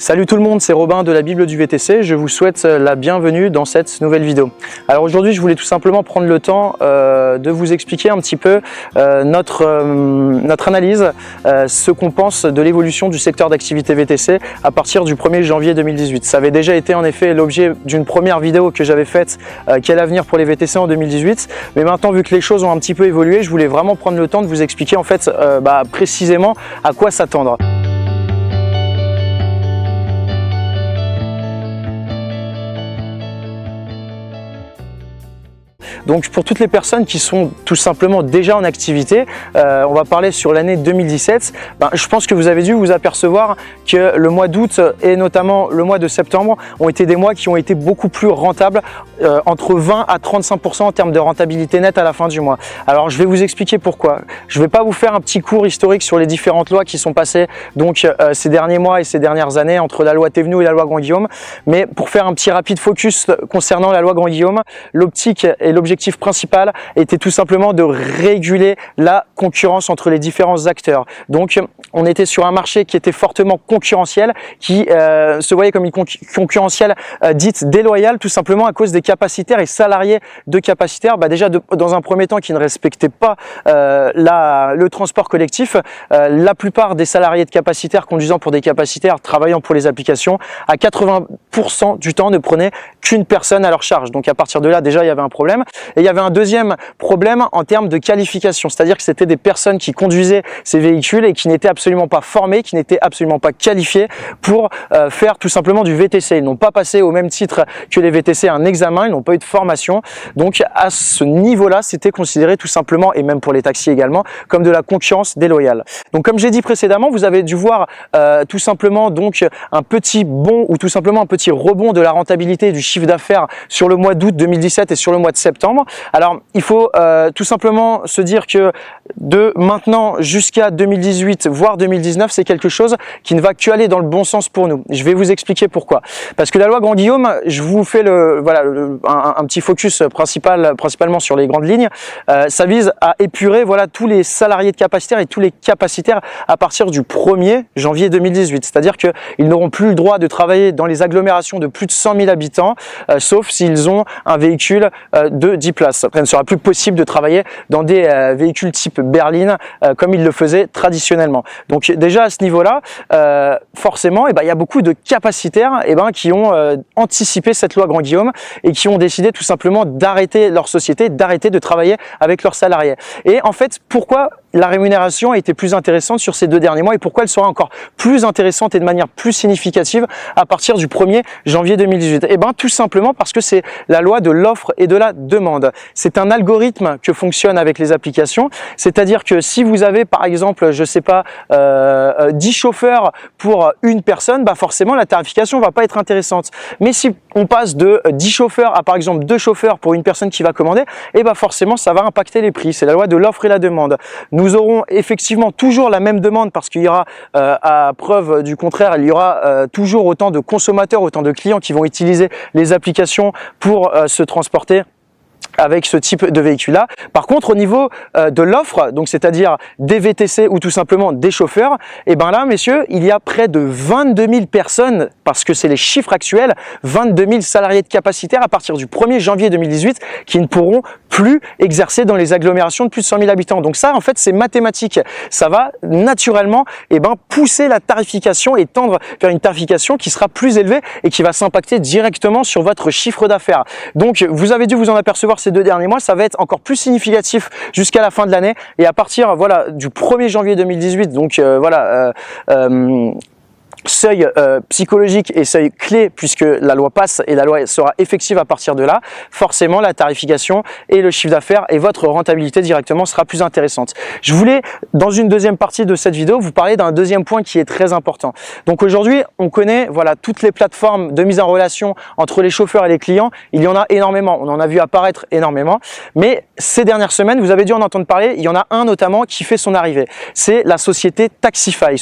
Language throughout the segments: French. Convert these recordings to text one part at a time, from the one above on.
Salut tout le monde, c'est Robin de la Bible du VTC, je vous souhaite la bienvenue dans cette nouvelle vidéo. Alors aujourd'hui je voulais tout simplement prendre le temps de vous expliquer un petit peu notre analyse, ce qu'on pense de l'évolution du secteur d'activité VTC à partir du 1er janvier 2018. Ça avait déjà été en effet l'objet d'une première vidéo que j'avais faite, quel avenir pour les VTC en 2018, mais maintenant vu que les choses ont un petit peu évolué, je voulais vraiment prendre le temps de vous expliquer en fait précisément à quoi s'attendre. Donc pour toutes les personnes qui sont tout simplement déjà en activité, on va parler sur l'année 2017, je pense que vous avez dû vous apercevoir que le mois d'août et notamment le mois de septembre ont été des mois qui ont été beaucoup plus rentables, entre 20 à 35% en termes de rentabilité nette à la fin du mois. Alors je vais vous expliquer pourquoi. Je ne vais pas vous faire un petit cours historique sur les différentes lois qui sont passées donc ces derniers mois et ces dernières années entre la loi Thévenoud et la loi Grand-Guillaume, mais pour faire un petit rapide focus concernant la loi Grand-Guillaume, l'optique et l'objectif principal était tout simplement de réguler la concurrence entre les différents acteurs. Donc on était sur un marché qui était fortement concurrentiel, qui se voyait comme une concurrentielle dite déloyale, tout simplement à cause des capacitaires et salariés de capacitaires, déjà dans un premier temps qui ne respectaient pas le transport collectif. La plupart des salariés de capacitaires conduisant pour des capacitaires, travaillant pour les applications, à 80% du temps ne prenaient qu'une personne à leur charge. Donc à partir de là déjà il y avait un problème. Et il y avait un deuxième problème en termes de qualification, c'est-à-dire que c'était des personnes qui conduisaient ces véhicules et qui n'étaient absolument pas formées, qui n'étaient absolument pas qualifiées pour faire tout simplement du VTC. Ils n'ont pas passé au même titre que les VTC un examen, ils n'ont pas eu de formation. Donc à ce niveau-là, c'était considéré tout simplement, et même pour les taxis également, comme de la concurrence déloyale. Donc comme j'ai dit précédemment, vous avez dû voir tout simplement donc un petit bond ou tout simplement un petit rebond de la rentabilité du chiffre d'affaires sur le mois d'août 2017 et sur le mois de septembre. Alors il faut tout simplement se dire que de maintenant jusqu'à 2018 voire 2019, c'est quelque chose qui ne va que aller dans le bon sens pour nous. Je vais vous expliquer pourquoi. Parce que la loi Grand-Guillaume, je vous fais un petit focus principalement sur les grandes lignes. Ça vise à épurer tous les salariés de capacitaires et tous les capacitaires à partir du 1er janvier 2018. C'est-à-dire qu'ils n'auront plus le droit de travailler dans les agglomérations de plus de 100 000 habitants, sauf s'ils ont un véhicule de 10 places. Après, il ne sera plus possible de travailler dans des véhicules type berline comme ils le faisaient traditionnellement. Donc déjà à ce niveau-là, forcément, il y a beaucoup de capacitaires qui ont anticipé cette loi Grand-Guillaume et qui ont décidé tout simplement d'arrêter leur société, d'arrêter de travailler avec leurs salariés. Et en fait, pourquoi la rémunération a été plus intéressante sur ces 2 derniers mois et pourquoi elle sera encore plus intéressante et de manière plus significative à partir du 1er janvier 2018? Tout simplement parce que c'est la loi de l'offre et de la demande. C'est un algorithme que fonctionne avec les applications, c'est-à-dire que si vous avez par exemple, je sais pas, 10 chauffeurs pour une personne, forcément la tarification va pas être intéressante. Mais si on passe de 10 chauffeurs à par exemple 2 chauffeurs pour une personne qui va commander, forcément ça va impacter les prix. C'est la loi de l'offre et la demande. Nous aurons effectivement toujours la même demande parce qu'il y aura, à preuve du contraire, il y aura toujours autant de consommateurs, autant de clients qui vont utiliser les applications pour se transporter avec ce type de véhicule-là. Par contre, au niveau de l'offre, donc c'est-à-dire des VTC ou tout simplement des chauffeurs, là, messieurs, il y a près de 22 000 personnes, parce que c'est les chiffres actuels, 22 000 salariés de capacitaires à partir du 1er janvier 2018 qui ne pourront plus exercer dans les agglomérations de plus de 100 000 habitants. Donc ça, en fait, c'est mathématique. Ça va naturellement pousser la tarification et tendre vers une tarification qui sera plus élevée et qui va s'impacter directement sur votre chiffre d'affaires. Donc, vous avez dû vous en apercevoir ces 2 derniers mois, ça va être encore plus significatif jusqu'à la fin de l'année et à partir du 1er janvier 2018, donc seuil psychologique et seuil clé puisque la loi passe et la loi sera effective à partir de là, forcément la tarification et le chiffre d'affaires et votre rentabilité directement sera plus intéressante. Je voulais dans une deuxième partie de cette vidéo vous parler d'un deuxième point qui est très important. Donc aujourd'hui on connaît toutes les plateformes de mise en relation entre les chauffeurs et les clients, il y en a énormément, on en a vu apparaître énormément, mais ces dernières semaines vous avez dû en entendre parler, il y en a un notamment qui fait son arrivée, c'est la société Taxify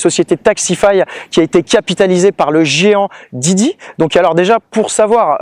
qui a été est capitalisée par le géant Didi. Donc alors déjà, pour savoir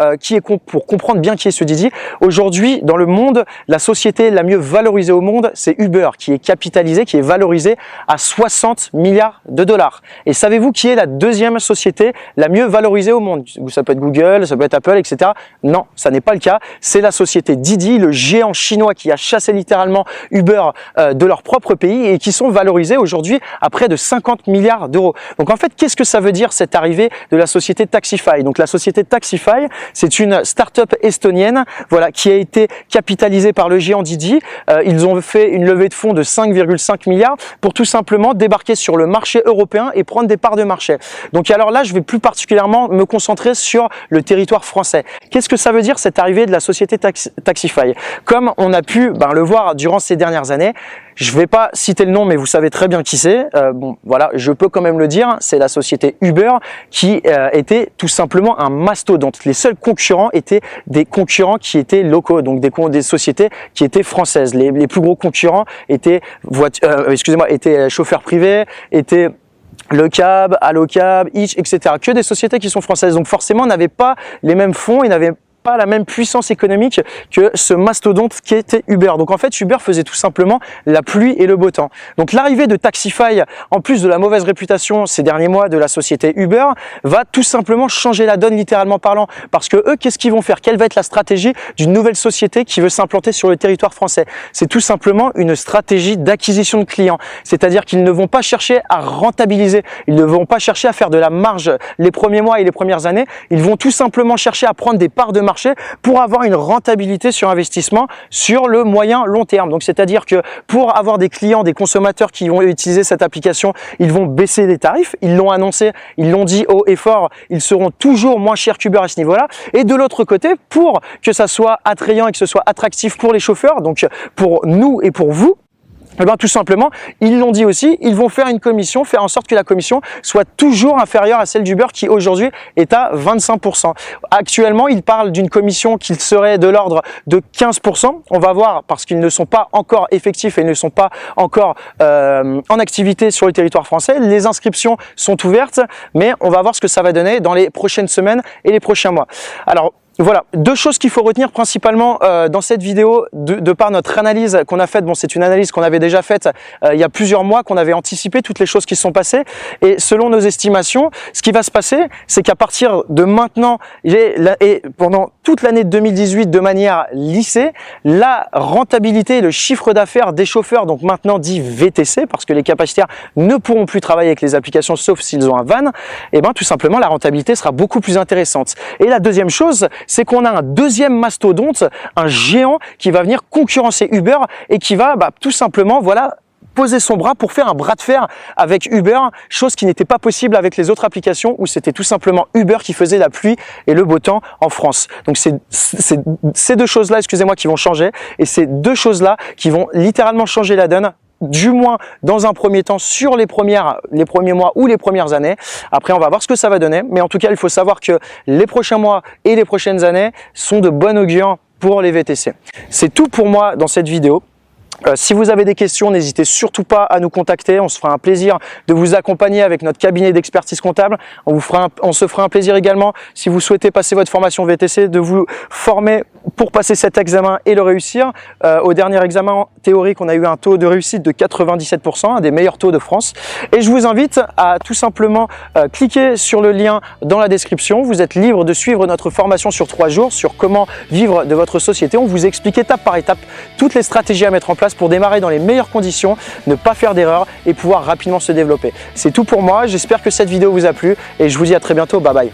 pour comprendre bien qui est ce Didi, aujourd'hui dans le monde, la société la mieux valorisée au monde, c'est Uber, qui est capitalisée, qui est valorisée à 60 milliards de dollars. Et savez-vous qui est la deuxième société la mieux valorisée au monde? Ça peut être Google, ça peut être Apple, etc. Non, ça n'est pas le cas. C'est la société Didi, le géant chinois qui a chassé littéralement Uber de leur propre pays et qui sont valorisés aujourd'hui à près de 50 milliards d'euros. Donc en fait, qu'est-ce que ça veut dire cette arrivée de la société Taxify? Donc la société Taxify, c'est une start-up estonienne, voilà, qui a été capitalisée par le géant Didi. Ils ont fait une levée de fonds de 5,5 milliards pour tout simplement débarquer sur le marché européen et prendre des parts de marché. Donc alors là, je vais plus particulièrement me concentrer sur le territoire français. Qu'est-ce que ça veut dire cette arrivée de la société Taxify? Comme on a pu le voir durant ces dernières années, je ne vais pas citer le nom, mais vous savez très bien qui c'est. Bon, voilà, je peux quand même le dire, c'est la société Uber qui était tout simplement un mastodonte. Les seuls concurrents étaient des concurrents qui étaient locaux, donc des sociétés qui étaient françaises. Les plus gros concurrents étaient, étaient chauffeurs privés, étaient Le Cab, Allocab, Hitch, etc. Que des sociétés qui sont françaises. Donc forcément, n'avaient pas les mêmes fonds, ils n'avaient pas la même puissance économique que ce mastodonte qui était Uber. Donc en fait, Uber faisait tout simplement la pluie et le beau temps. Donc l'arrivée de Taxify, en plus de la mauvaise réputation ces derniers mois de la société Uber, va tout simplement changer la donne littéralement parlant. Parce que eux, qu'est-ce qu'ils vont faire? Quelle va être la stratégie d'une nouvelle société qui veut s'implanter sur le territoire français? C'est tout simplement une stratégie d'acquisition de clients. C'est-à-dire qu'ils ne vont pas chercher à rentabiliser, ils ne vont pas chercher à faire de la marge les premiers mois et les premières années, ils vont tout simplement chercher à prendre des parts de marché pour avoir une rentabilité sur investissement sur le moyen long terme. Donc c'est-à-dire que pour avoir des clients, des consommateurs qui vont utiliser cette application, ils vont baisser les tarifs, ils l'ont annoncé, ils l'ont dit haut et fort, ils seront toujours moins chers qu'Uber à ce niveau-là. Et de l'autre côté, pour que ça soit attrayant et que ce soit attractif pour les chauffeurs, donc pour nous et pour vous, eh bien, tout simplement, ils l'ont dit aussi, ils vont faire une commission, faire en sorte que la commission soit toujours inférieure à celle d'Uber qui aujourd'hui est à 25%. Actuellement, ils parlent d'une commission qui serait de l'ordre de 15%. On va voir parce qu'ils ne sont pas encore effectifs et ne sont pas encore en activité sur le territoire français. Les inscriptions sont ouvertes, mais on va voir ce que ça va donner dans les prochaines semaines et les prochains mois. Alors, voilà, deux choses qu'il faut retenir principalement dans cette vidéo de par notre analyse qu'on a faite. Bon, c'est une analyse qu'on avait déjà faite il y a plusieurs mois, qu'on avait anticipé toutes les choses qui se sont passées. Et selon nos estimations, ce qui va se passer, c'est qu'à partir de maintenant et pendant toute l'année 2018 de manière lissée, la rentabilité et le chiffre d'affaires des chauffeurs, donc maintenant dit VTC, parce que les capacitaires ne pourront plus travailler avec les applications sauf s'ils ont un van, et bien tout simplement la rentabilité sera beaucoup plus intéressante. Et la deuxième chose, c'est qu'on a un deuxième mastodonte, un géant qui va venir concurrencer Uber et qui va tout simplement poser son bras pour faire un bras de fer avec Uber, chose qui n'était pas possible avec les autres applications où c'était tout simplement Uber qui faisait la pluie et le beau temps en France. Donc c'est ces deux choses-là, excusez-moi, qui vont changer et ces deux choses-là qui vont littéralement changer la donne, du moins dans un premier temps sur les premiers mois ou les premières années. Après, on va voir ce que ça va donner. Mais en tout cas, il faut savoir que les prochains mois et les prochaines années sont de bon augure pour les VTC. C'est tout pour moi dans cette vidéo. Si vous avez des questions, n'hésitez surtout pas à nous contacter. On se fera un plaisir de vous accompagner avec notre cabinet d'expertise comptable. On se fera un plaisir également, si vous souhaitez passer votre formation VTC, de vous former pour passer cet examen et le réussir. Au dernier examen théorique, on a eu un taux de réussite de 97%, un des meilleurs taux de France. Et je vous invite à tout simplement cliquer sur le lien dans la description. Vous êtes libre de suivre notre formation sur 3 jours sur comment vivre de votre société. On vous explique étape par étape toutes les stratégies à mettre en place pour démarrer dans les meilleures conditions, ne pas faire d'erreurs et pouvoir rapidement se développer. C'est tout pour moi, j'espère que cette vidéo vous a plu et je vous dis à très bientôt, bye bye.